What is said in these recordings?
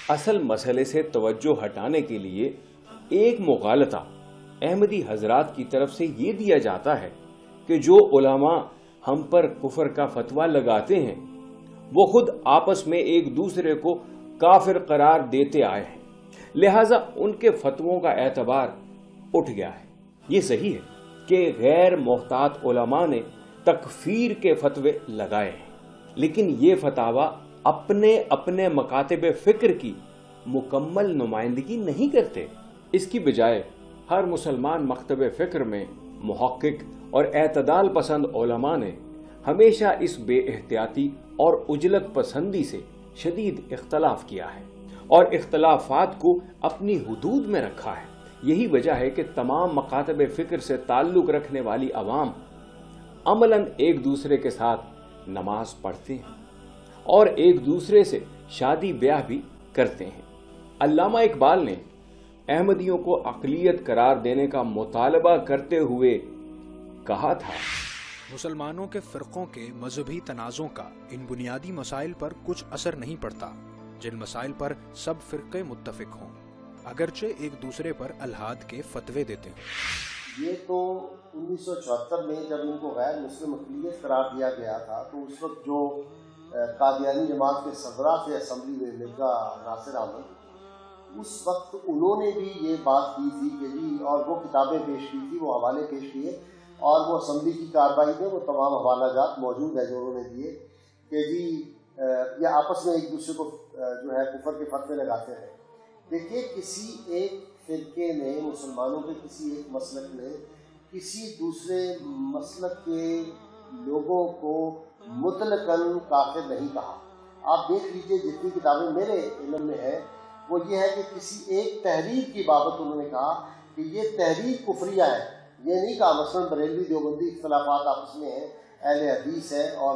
اصل مسئلے سے توجہ ہٹانے کے لیے ایک مغالطہ احمدی حضرات کی طرف سے یہ دیا جاتا ہے کہ جو علماء ہم پر کفر کا فتویٰ لگاتے ہیں وہ خود آپس میں ایک دوسرے کو کافر قرار دیتے آئے ہیں، لہذا ان کے فتووں کا اعتبار اٹھ گیا ہے۔ یہ صحیح ہے کہ غیر محتاط علماء نے تکفیر کے فتوے لگائے ہیں، لیکن یہ فتاوی اپنے اپنے مکاتب فکر کی مکمل نمائندگی نہیں کرتے۔ اس کی بجائے ہر مسلمان مکتب فکر میں محقق اور اعتدال پسند علماء نے ہمیشہ اس بے احتیاطی اور عجلت پسندی سے شدید اختلاف کیا ہے اور اختلافات کو اپنی حدود میں رکھا ہے۔ یہی وجہ ہے کہ تمام مکاتب فکر سے تعلق رکھنے والی عوام عملاً ایک دوسرے کے ساتھ نماز پڑھتے ہیں اور ایک دوسرے سے شادی بیاہ بھی کرتے ہیں۔ علامہ اقبال نے احمدیوں کو اقلیت قرار دینے کا مطالبہ کرتے ہوئے کہا تھا، مسلمانوں کے فرقوں کے مذہبی تنازعوں کا ان بنیادی مسائل پر کچھ اثر نہیں پڑتا جن مسائل پر سب فرقے متفق ہوں، اگرچہ ایک دوسرے پر الحاد کے فتوے دیتے ہیں۔ یہ تو 1974 میں جب ان کو غیر مسلم اقلیت قرار دیا گیا تھا تو اس وقت جو قادیانی جماعت کے صدراء تھے اسمبلی میں مرزا ناصر احمد، اس وقت انہوں نے بھی یہ بات کی تھی کہ جی، اور وہ کتابیں پیش کی تھی، وہ حوالے پیش کیے، اور وہ اسمبلی کی کارروائی میں وہ تمام حوالہ جات موجود ہیں جو انہوں نے دیے کہ جی یہ آپس میں ایک دوسرے کو جو ہے کفر کے فتوے لگاتے ہیں۔ دیکھیے، کسی ایک فرقے نے، مسلمانوں کے کسی ایک مسلک نے کسی دوسرے مسلک کے لوگوں کو مطلقاً کافر نہیں کہا۔ آپ دیکھ لیجئے جتنی کتابیں میرے علم میں ہیں وہ یہ ہے کہ کسی ایک تحریر کی بابت انہوں نے کہا کہ یہ تحریر کفریہ ہے، یہ نہیں کہا مثلاً بریلوی دیوبندی اختلافات آپس میں ہیں، اہل حدیث ہے اور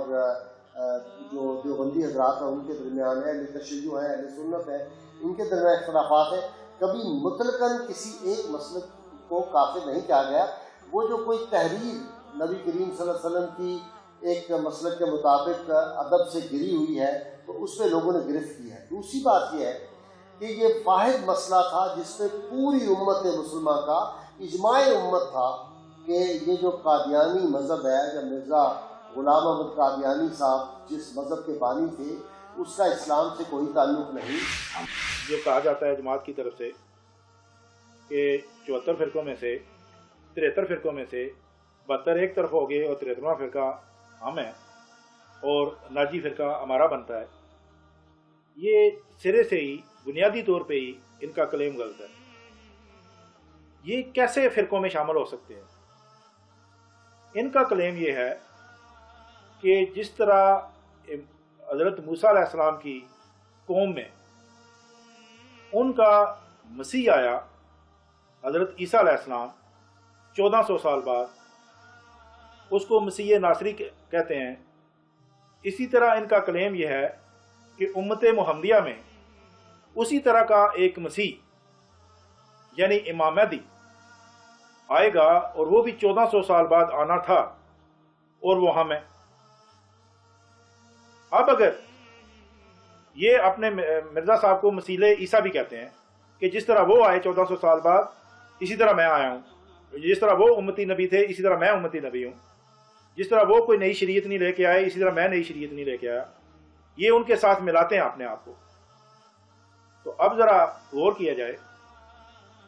جو دیوبندی حضرات ہیں ان کے درمیان ہے، اہل تشیع ہے، اہل سنت ہے، ان کے درمیان اختلافات ہیں۔ کبھی مطلقاً کسی ایک مسلک کو کافر نہیں کہا گیا۔ وہ جو کوئی تحریر نبی کریم صلی اللہ علیہ وسلم کی ایک مسلک کے مطابق ادب سے گری ہوئی ہے تو اس پہ لوگوں نے گرفت کی ہے۔ دوسری بات یہ ہے کہ یہ واحد مسئلہ تھا جس پہ پوری امت مسلمہ کا اجماع امت تھا کہ یہ جو قادیانی مذہب ہے، جب مرزا غلام احمد قادیانی صاحب جس مذہب کے بانی تھے، اس کا اسلام سے کوئی تعلق نہیں۔ جو کہا جاتا ہے جماعت کی طرف سے کہ 74 فرقوں میں سے 73 فرقوں میں سے 72 ایک طرف ہو گئے اور 73واں فرقہ ہم ہیں اور ناجی فرقہ ہمارا بنتا ہے، یہ سرے سے ہی بنیادی طور پہ ہی ان کا کلیم غلط ہے۔ یہ کیسے فرقوں میں شامل ہو سکتے ہیں؟ ان کا کلیم یہ ہے کہ جس طرح حضرت موسیٰ علیہ السلام کی قوم میں ان کا مسیح آیا، حضرت عیسیٰ علیہ السلام 1400 سال بعد، اس کو مسیح ناصری کہتے ہیں، اسی طرح ان کا کلیم یہ ہے کہ امت محمدیہ میں اسی طرح کا ایک مسیح یعنی امام مہدی آئے گا اور وہ بھی 1400 سال بعد آنا تھا اور وہ ہم ہیں۔ اب اگر یہ اپنے مرزا صاحب کو مسیح عیسیٰ بھی کہتے ہیں کہ جس طرح وہ آئے 1400 سال بعد اسی طرح میں آیا ہوں، جس طرح وہ امتی نبی تھے اسی طرح میں امتی نبی ہوں، جس طرح وہ کوئی نئی شریعت نہیں لے کے آئے اسی طرح میں نئی شریعت نہیں لے کے آیا، یہ ان کے ساتھ ملاتے ہیں اپنے آپ کو۔ تو اب ذرا غور کیا جائے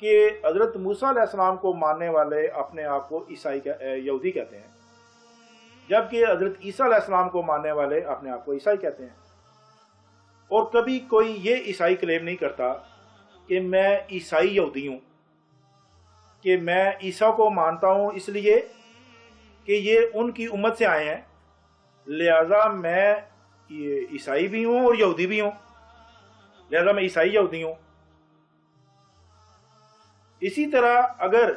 کہ حضرت موسیٰ علیہ السلام کو ماننے والے اپنے آپ کو یہودی کہتے ہیں، جبکہ حضرت عیسیٰ علیہ السلام کو ماننے والے اپنے آپ کو عیسائی کہتے ہیں۔ اور کبھی کوئی یہ عیسائی کلیم نہیں کرتا کہ میں عیسائی یہودی ہوں، کہ میں عیسیٰ کو مانتا ہوں اس لیے کہ یہ ان کی امت سے آئے ہیں، لہذا میں عیسائی بھی ہوں اور یہودی بھی ہوں، لہذا میں عیسائی یہودی ہوں۔ اسی طرح اگر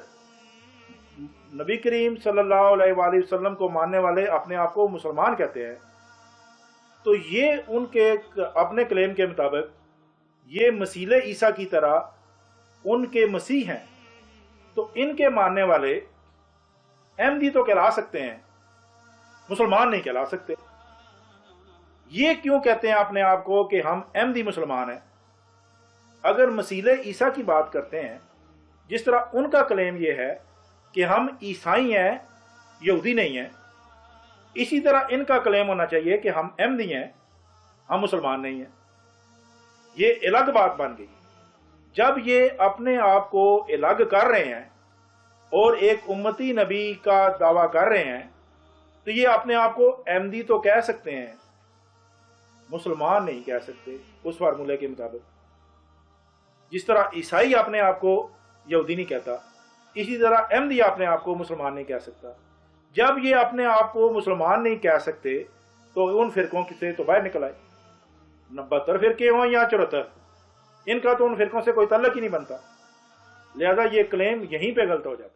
نبی کریم صلی اللہ علیہ وآلہ وسلم کو ماننے والے اپنے آپ کو مسلمان کہتے ہیں تو یہ ان کے اپنے کلیم کے مطابق یہ مسیح عیسیٰ کی طرح ان کے مسیح ہیں، تو ان کے ماننے والے احمدی تو کہلا سکتے ہیں، مسلمان نہیں کہلا سکتے۔ یہ کیوں کہتے ہیں اپنے آپ کو کہ ہم احمدی مسلمان ہیں؟ اگر مسیح عیسیٰ کی بات کرتے ہیں، جس طرح ان کا کلیم یہ ہے کہ ہم عیسائی ہیں، یہودی نہیں ہیں، اسی طرح ان کا کلیم ہونا چاہیے کہ ہم احمدی ہیں، ہم مسلمان نہیں ہیں۔ یہ الگ بات بن گئی۔ جب یہ اپنے آپ کو الگ کر رہے ہیں اور ایک امتی نبی کا دعویٰ کر رہے ہیں، تو یہ اپنے آپ کو احمدی تو کہہ سکتے ہیں، مسلمان نہیں کہہ سکتے اس فارمولے کے مطابق۔ جس طرح عیسائی اپنے آپ کو یہودی نہیں کہتا، اسی طرح احمدی اپنے آپ کو مسلمان نہیں کہہ سکتا۔ جب یہ اپنے آپ کو مسلمان نہیں کہہ سکتے تو ان فرقوں سے تو باہر نکل آئے، 72 فرقے ہوں یا 74، ان کا تو ان فرقوں سے کوئی تعلق ہی نہیں بنتا، لہذا یہ کلیم یہیں پہ غلط ہو جاتا ہے۔